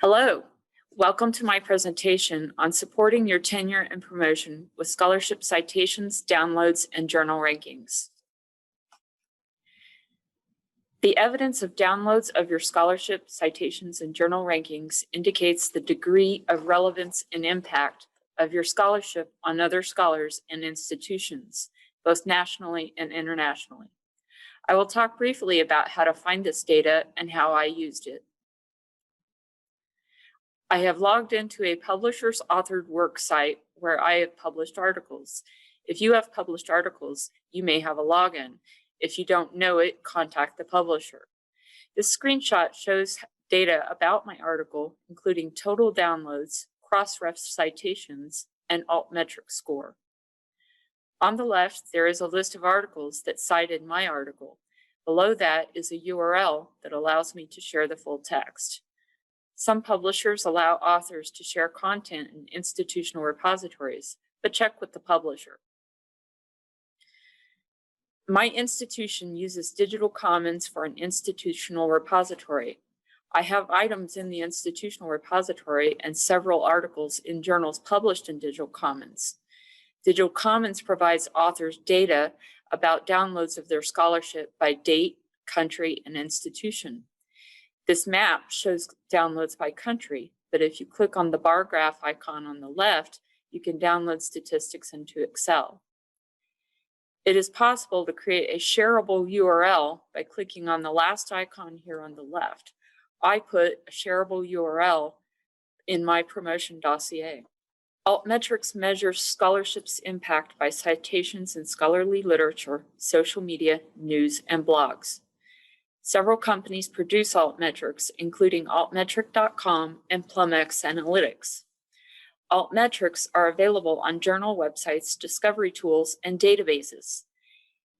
Hello, welcome to my presentation on supporting your tenure and promotion with scholarship citations, downloads, and journal rankings. The evidence of downloads of your scholarship, citations, and journal rankings indicates the degree of relevance and impact of your scholarship on other scholars and institutions, both nationally and internationally. I will talk briefly about how to find this data and how I used it. I have logged into a publisher's authored work site where I have published articles. If you have published articles, you may have a login. If you don't know it, contact the publisher. This screenshot shows data about my article, including total downloads, cross-ref citations, and altmetric score. On the left, there is a list of articles that cited my article. Below that is a URL that allows me to share the full text. Some publishers allow authors to share content in institutional repositories, but check with the publisher. My institution uses Digital Commons for an institutional repository. I have items in the institutional repository and several articles in journals published in Digital Commons. Digital Commons provides authors data about downloads of their scholarship by date, country, and institution. This map shows downloads by country, but if you click on the bar graph icon on the left, you can download statistics into Excel. It is possible to create a shareable URL by clicking on the last icon here on the left. I put a shareable URL in my promotion dossier. Altmetrics measures scholarship's impact by citations in scholarly literature, social media, news, and blogs. Several companies produce altmetrics, including altmetric.com and PlumX Analytics. Altmetrics are available on journal websites, discovery tools, and databases.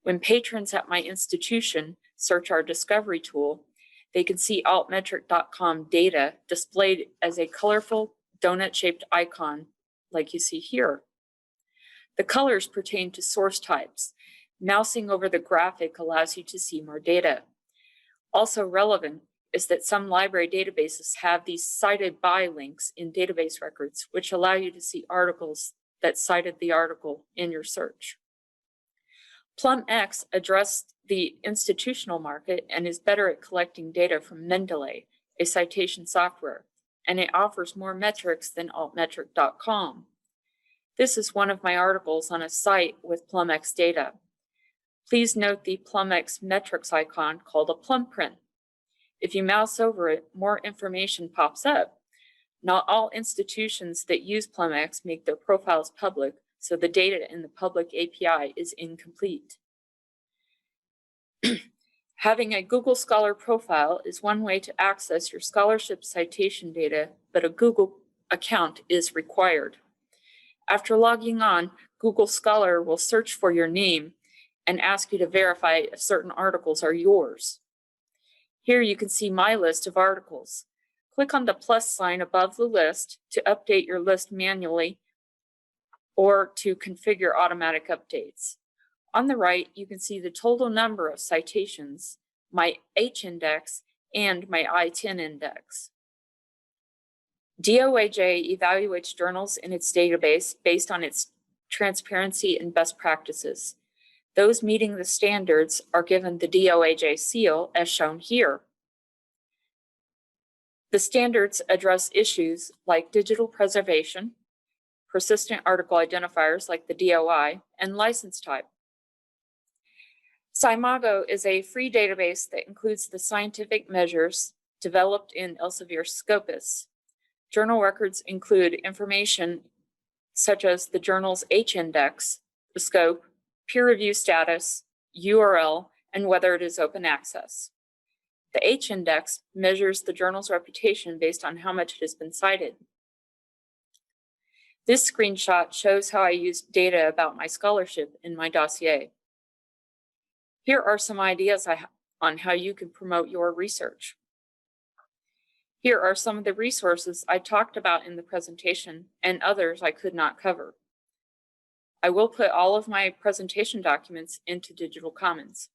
When patrons at my institution search our discovery tool, they can see altmetric.com data displayed as a colorful donut-shaped icon like you see here. The colors pertain to source types. Mousing over the graphic allows you to see more data. Also relevant is that some library databases have these cited by links in database records, which allow you to see articles that cited the article in your search. PlumX addressed the institutional market and is better at collecting data from Mendeley, a citation software, and it offers more metrics than altmetric.com. This is one of my articles on a site with PlumX data. Please note the PlumX metrics icon called a plum print. If you mouse over it, more information pops up. Not all institutions that use PlumX make their profiles public, so the data in the public API is incomplete. Having a Google Scholar profile is one way to access your scholarship citation data, but a Google account is required. After logging on, Google Scholar will search for your name and ask you to verify if certain articles are yours. Here you can see my list of articles. Click on the plus sign above the list to update your list manually or to configure automatic updates. On the right, you can see the total number of citations, my H index, and my I-10 index. DOAJ evaluates journals in its database based on its transparency and best practices. Those meeting the standards are given the DOAJ seal as shown here. The standards address issues like digital preservation, persistent article identifiers like the DOI, and license type. Scimago is a free database that includes the scientific measures developed in Elsevier Scopus. Journal records include information such as the journal's H index, the scope, peer review status, URL, and whether it is open access. The H index measures the journal's reputation based on how much it has been cited. This screenshot shows how I used data about my scholarship in my dossier. Here are some ideas on how you can promote your research. Here are some of the resources I talked about in the presentation and others I could not cover. I will put all of my presentation documents into Digital Commons.